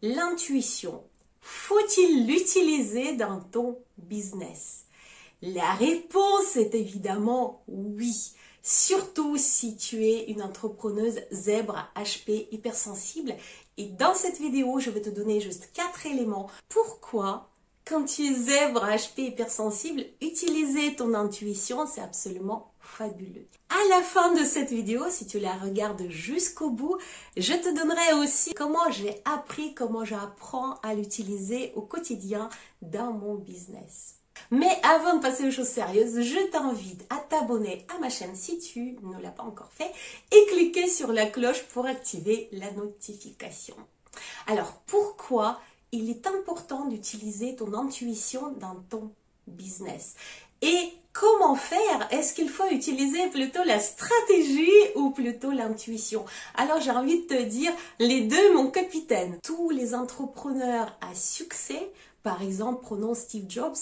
L'intuition, faut-il l'utiliser dans ton business? La réponse est évidemment oui. Surtout si tu es une entrepreneuse zèbre, HP, hypersensible. Et dans cette vidéo, je vais te donner juste 4 éléments. Pourquoi, quand tu es zèbre, HP, hypersensible, utiliser ton intuition, c'est absolument fabuleux. À la fin de cette vidéo, si tu la regardes jusqu'au bout, je te donnerai aussi comment j'ai appris, comment j'apprends à l'utiliser au quotidien dans mon business. Mais avant de passer aux choses sérieuses, je t'invite à t'abonner à ma chaîne si tu ne l'as pas encore fait et cliquer sur la cloche pour activer la notification. Alors, pourquoi il est important d'utiliser ton intuition dans ton business? Et comment faire? Est-ce qu'il faut utiliser plutôt la stratégie ou plutôt l'intuition? Alors j'ai envie de te dire, les deux, mon capitaine. Tous les entrepreneurs à succès, par exemple, prenons Steve Jobs,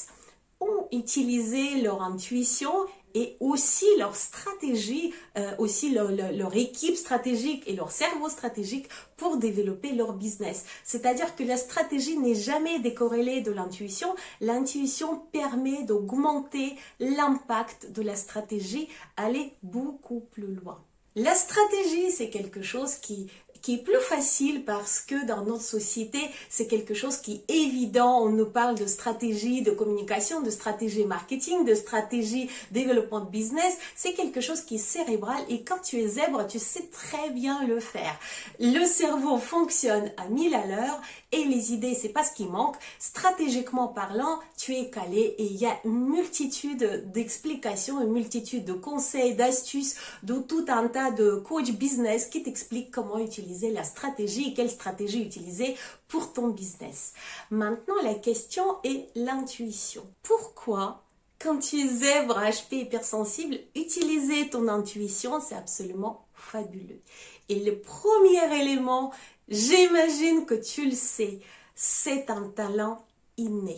ont utilisé leur intuition et aussi leur stratégie, aussi leur équipe stratégique et leur cerveau stratégique pour développer leur business. C'est-à-dire que la stratégie n'est jamais décorrélée de l'intuition. L'intuition permet d'augmenter l'impact de la stratégie, aller beaucoup plus loin. La stratégie, c'est quelque chose qui est plus facile parce que dans notre société, c'est quelque chose qui est évident. On nous parle de stratégie de communication, de stratégie marketing, de stratégie développement de business. C'est quelque chose qui est cérébral et quand tu es zèbre, tu sais très bien le faire. Le cerveau fonctionne à 1000 à l'heure et les idées, c'est pas ce qui manque. Stratégiquement parlant, tu es calé et il y a une multitude d'explications, une multitude de conseils, d'astuces, de tout un tas de coach business qui t'expliquent comment utiliser la stratégie et quelle stratégie utiliser pour ton business. Maintenant, la question est l'intuition. Pourquoi, quand tu es zèbre, HP, hypersensible, utiliser ton intuition, c'est absolument fabuleux. Et le premier élément, j'imagine que tu le sais, c'est un talent inné.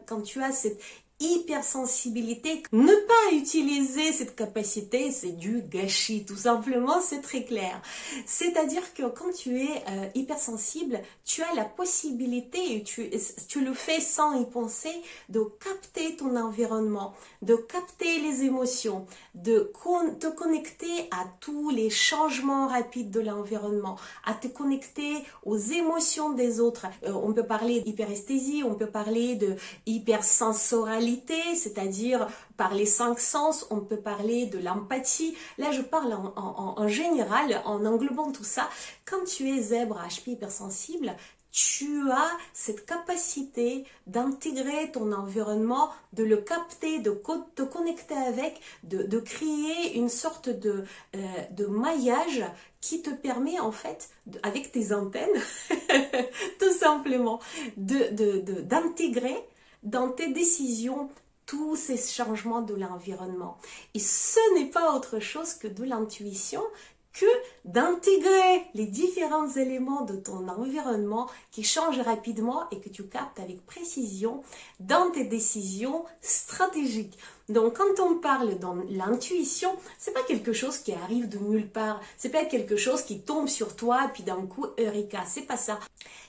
Quand tu as cette hypersensibilité, ne pas utiliser cette capacité, c'est du gâchis, tout simplement, c'est très clair. C'est-à-dire que quand tu es hypersensible, tu as la possibilité, et tu le fais sans y penser, de capter ton environnement, de capter les émotions, de te connecter à tous les changements rapides de l'environnement, à te connecter aux émotions des autres. On peut parler d'hyperesthésie, on peut parler de hypersensorialité, c'est-à-dire par les 5 sens, on peut parler de l'empathie. Là, je parle en général, en englobant tout ça. Quand tu es zèbre, HP, hypersensible, tu as cette capacité d'intégrer ton environnement, de le capter, de te connecter avec, de créer une sorte de maillage qui te permet en fait, avec tes antennes, tout simplement, d'intégrer dans tes décisions tous ces changements de l'environnement. Et ce n'est pas autre chose que de l'intuition, que d'intégrer les différents éléments de ton environnement qui changent rapidement et que tu captes avec précision dans tes décisions stratégiques. Donc quand on parle dans l'intuition, c'est pas quelque chose qui arrive de nulle part, c'est pas quelque chose qui tombe sur toi puis d'un coup eureka, c'est pas ça.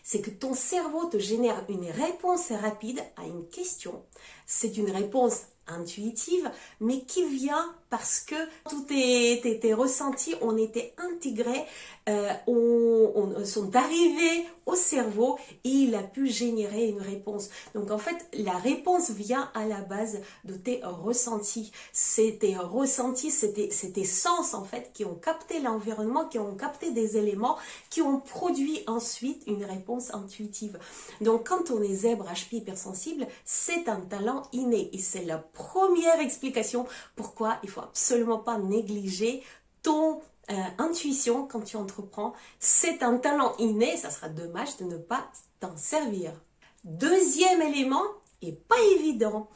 C'est que ton cerveau te génère une réponse rapide à une question. C'est une réponse intuitive, mais qui vient parce que tous tes ressentis ont été intégrés, sont arrivés au cerveau et il a pu générer une réponse. Donc en fait, la réponse vient à la base de tes ressentis. C'est tes ressentis, c'est tes sens en fait qui ont capté l'environnement, qui ont capté des éléments, qui ont produit ensuite une réponse intuitive. Donc quand on est zèbre, HP, hypersensible, c'est un talent inné et c'est la première explication pourquoi il faut absolument pas négliger ton intuition quand tu entreprends. C'est un talent inné, ça sera dommage de ne pas t'en servir. Deuxième élément, et pas évident,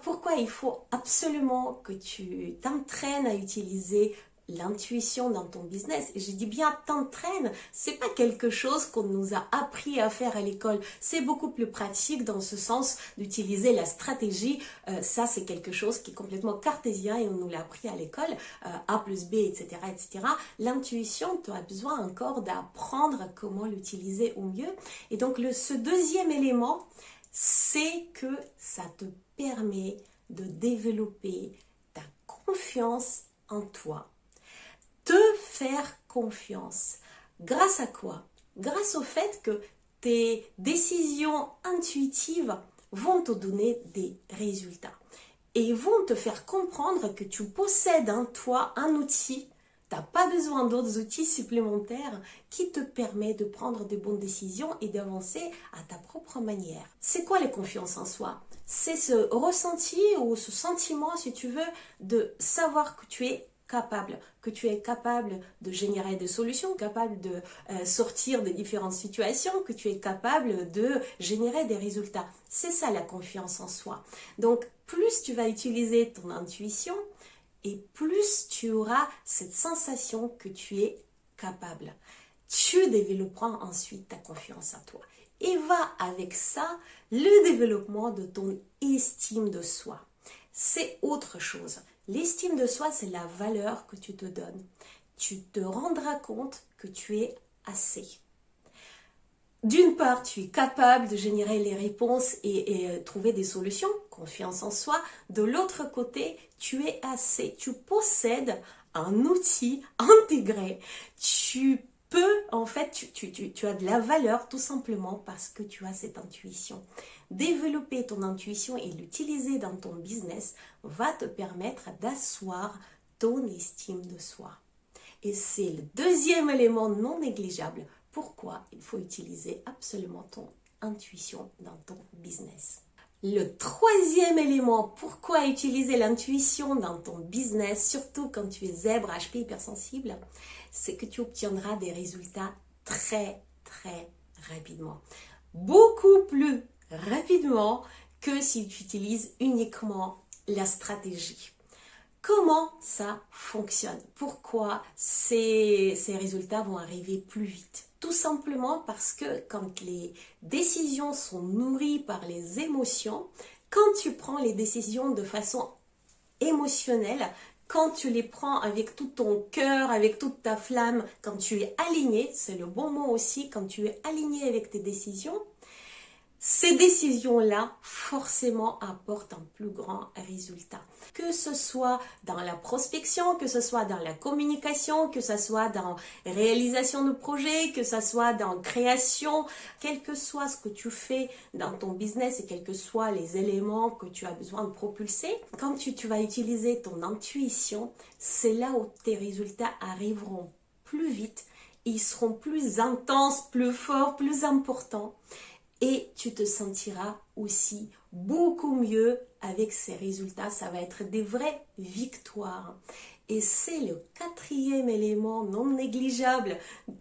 pourquoi il faut absolument que tu t'entraînes à utiliser l'intuition dans ton business. Et je dis bien t'entraînes, c'est pas quelque chose qu'on nous a appris à faire à l'école. C'est beaucoup plus pratique dans ce sens d'utiliser la stratégie. Ça, c'est quelque chose qui est complètement cartésien et on nous l'a appris à l'école. A plus B, etc., etc. L'intuition, tu as besoin encore d'apprendre comment l'utiliser au mieux. Et donc, ce deuxième élément, c'est que ça te permet de développer ta confiance en toi. Te faire confiance. Grâce à quoi? Grâce au fait que tes décisions intuitives vont te donner des résultats et vont te faire comprendre que tu possèdes en toi un outil. Tu n'as pas besoin d'autres outils supplémentaires qui te permettent de prendre de bonnes décisions et d'avancer à ta propre manière. C'est quoi la confiance en soi? C'est ce ressenti ou ce sentiment, si tu veux, de savoir que tu es capable de générer des solutions, capable de sortir de différentes situations, que tu es capable de générer des résultats. C'est ça la confiance en soi. Donc, plus tu vas utiliser ton intuition, et plus tu auras cette sensation que tu es capable. Tu développeras ensuite ta confiance en toi. Et va avec ça le développement de ton estime de soi. C'est autre chose. L'estime de soi, c'est la valeur que tu te donnes. Tu te rendras compte que tu es assez. D'une part, tu es capable de générer les réponses et trouver des solutions, confiance en soi. De l'autre côté, tu es assez. Tu possèdes un outil intégré. Tu peux, en fait, tu as de la valeur tout simplement parce que tu as cette intuition. Développer ton intuition et l'utiliser dans ton business va te permettre d'asseoir ton estime de soi. Et c'est le deuxième élément non négligeable. Pourquoi il faut utiliser absolument ton intuition dans ton business. Le troisième élément, pourquoi utiliser l'intuition dans ton business, surtout quand tu es zèbre, HP hypersensible, c'est que tu obtiendras des résultats très rapidement. Beaucoup plus rapidement que si tu utilises uniquement la stratégie. Comment ça fonctionne? Pourquoi ces résultats vont arriver plus vite? Tout simplement parce que quand les décisions sont nourries par les émotions, quand tu prends les décisions de façon émotionnelle, quand tu les prends avec tout ton cœur, avec toute ta flamme, quand tu es aligné, c'est le bon mot aussi, quand tu es aligné avec tes décisions, ces décisions-là, forcément, apportent un plus grand résultat. Que ce soit dans la prospection, que ce soit dans la communication, que ce soit dans réalisation de projets, que ce soit dans création, quel que soit ce que tu fais dans ton business et quels que soient les éléments que tu as besoin de propulser, quand tu vas utiliser ton intuition, c'est là où tes résultats arriveront plus vite, ils seront plus intenses, plus forts, plus importants. Et tu te sentiras aussi beaucoup mieux avec ces résultats. Ça va être des vraies victoires. Et c'est le quatrième élément non négligeable.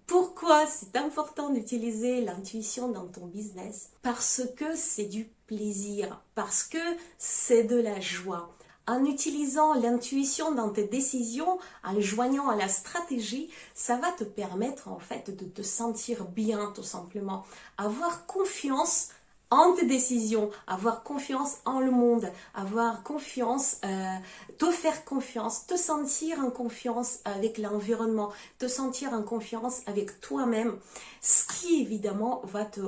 Pourquoi c'est important d'utiliser l'intuition dans ton business? Parce que c'est du plaisir, parce que c'est de la joie. En utilisant l'intuition dans tes décisions, en le joignant à la stratégie, ça va te permettre en fait de te sentir bien tout simplement. Avoir confiance en tes décisions, avoir confiance en le monde, avoir confiance, te faire confiance, te sentir en confiance avec l'environnement, te sentir en confiance avec toi-même, ce qui évidemment va te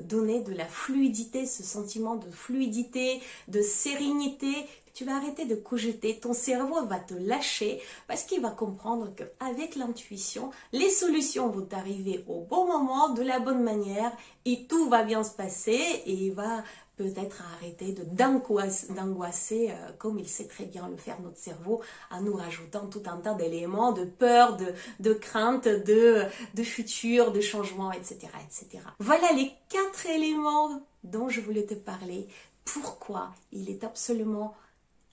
donner de la fluidité, ce sentiment de fluidité, de sérénité. Tu vas arrêter de cogiter, ton cerveau va te lâcher parce qu'il va comprendre qu'avec l'intuition, les solutions vont arriver au bon moment, de la bonne manière et tout va bien se passer et il va peut-être arrêter d'angoisser comme il sait très bien le faire notre cerveau en nous rajoutant tout un tas d'éléments de peur, de crainte, de futur, de changement, etc., etc. Voilà les 4 éléments dont je voulais te parler. Pourquoi il est absolument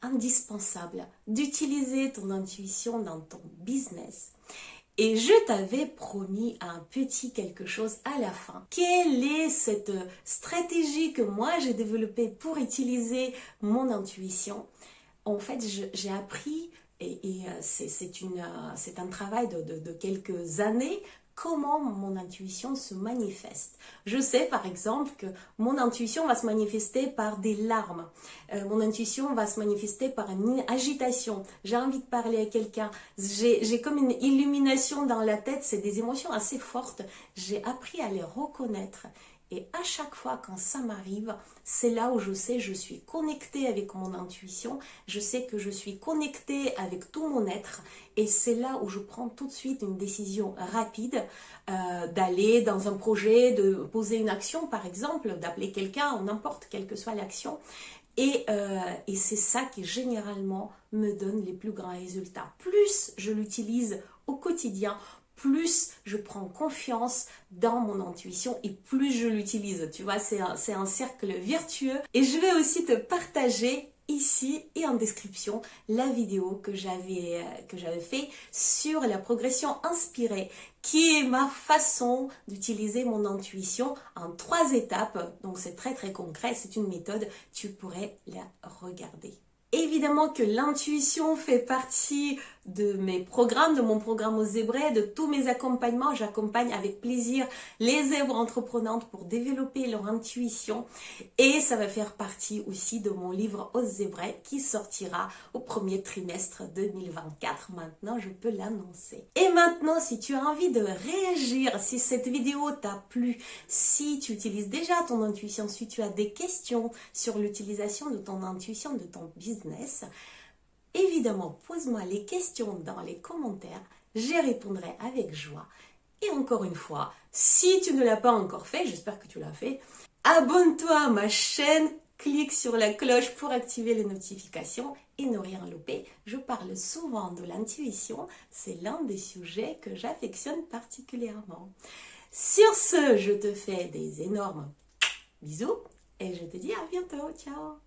indispensable d'utiliser ton intuition dans ton business. Et je t'avais promis un petit quelque chose à la fin. Quelle est cette stratégie que moi j'ai développée pour utiliser mon intuition? En fait, j'ai appris C'est un travail de quelques années. Comment mon intuition se manifeste. Je sais par exemple que mon intuition va se manifester par des larmes. Mon intuition va se manifester par une agitation. J'ai envie de parler à quelqu'un. J'ai comme une illumination dans la tête. C'est des émotions assez fortes. J'ai appris à les reconnaître. Et à chaque fois quand ça m'arrive, c'est là où je sais je suis connectée avec mon intuition, je sais que je suis connectée avec tout mon être et c'est là où je prends tout de suite une décision rapide d'aller dans un projet, de poser une action par exemple, d'appeler quelqu'un, n'importe quelle que soit l'action. Et c'est ça qui généralement me donne les plus grands résultats. Plus je l'utilise au quotidien, plus je prends confiance dans mon intuition et plus je l'utilise. Tu vois, c'est un cercle vertueux. Et je vais aussi te partager ici et en description la vidéo que j'avais fait sur la progression inspirée, qui est ma façon d'utiliser mon intuition en 3 étapes. Donc c'est très très concret, c'est une méthode, tu pourrais la regarder. Évidemment que l'intuition fait partie de mes programmes, de mon programme aux zébrés, de tous mes accompagnements. J'accompagne avec plaisir les zèbres entreprenantes pour développer leur intuition. Et ça va faire partie aussi de mon livre aux zébrés qui sortira au premier trimestre 2024. Maintenant, je peux l'annoncer. Et maintenant, si tu as envie de réagir, si cette vidéo t'a plu, si tu utilises déjà ton intuition, si tu as des questions sur l'utilisation de ton intuition, de ton business, évidemment, pose-moi les questions dans les commentaires, j'y répondrai avec joie. Et encore une fois, si tu ne l'as pas encore fait, j'espère que tu l'as fait, abonne-toi à ma chaîne, clique sur la cloche pour activer les notifications et ne rien louper. Je parle souvent de l'intuition, c'est l'un des sujets que j'affectionne particulièrement. Sur ce, je te fais des énormes bisous et je te dis à bientôt, ciao!